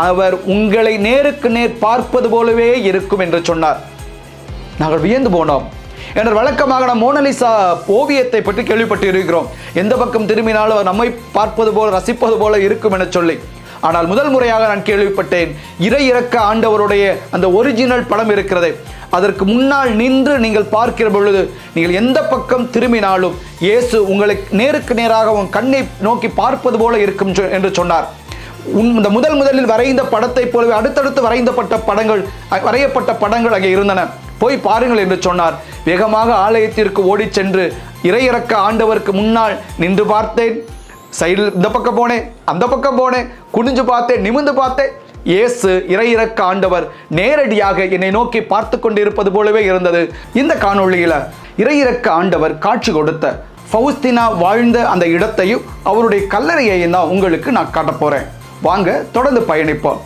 அவர் உங்களை நேருக்கு நேர் பார்ப்பது போலவே இருக்கும் என்று சொன்னார். நாங்கள் வியந்து போனோம். என்ற வழக்கமாக நாம் மோனலிசா ஓவியத்தை பற்றி கேள்விப்பட்டு இருக்கிறோம். எந்த பக்கம் திரும்பினாலும் நம்மை பார்ப்பது போல ரசிப்பது போல இருக்கும் என சொல்லி. ஆனால் முதல் முறையாக நான் கேள்விப்பட்டேன், இறை இறக்க ஆண்டவருடைய அந்த ஒரிஜினல் படம் இருக்கிறது. அதற்கு முன்னால் நின்று நீங்கள் பார்க்கிற பொழுது நீங்கள் எந்த பக்கம் திரும்பினாலும் இயேசு உங்களை நேருக்கு நேராக உன் கண்ணை நோக்கி பார்ப்பது போல இருக்கும் என்று சொன்னார். இந்த முதலில் வரைந்த படத்தை போலவே அடுத்தடுத்து வரையப்பட்ட படங்கள் அங்கே இருந்தன. போய் பாருங்கள் என்று சொன்னார். வேகமாக ஆலயத்திற்கு ஓடி சென்று இறையிறக்க ஆண்டவருக்கு முன்னால் நின்று பார்த்தேன். சைடில் இந்த பக்கம் போனேன், அந்த பக்கம் போனேன், குனிஞ்சு பார்த்தேன், நிமிர்ந்து பார்த்தேன். இயேசு இறையிறக்க ஆண்டவர் நேரடியாக என்னை நோக்கி பார்த்து கொண்டிருப்பது போலவே இருந்தது. இந்த காணொளியில இறையிறக்க ஆண்டவர் காட்சி கொடுத்த ஃபவுஸ்தீனா வாழ்ந்த அந்த இடத்தையும் அவருடைய கல்லறையையும் தான் உங்களுக்கு நான் காட்ட போறேன். வாங்க தொடர்ந்து பயணிப்போம்.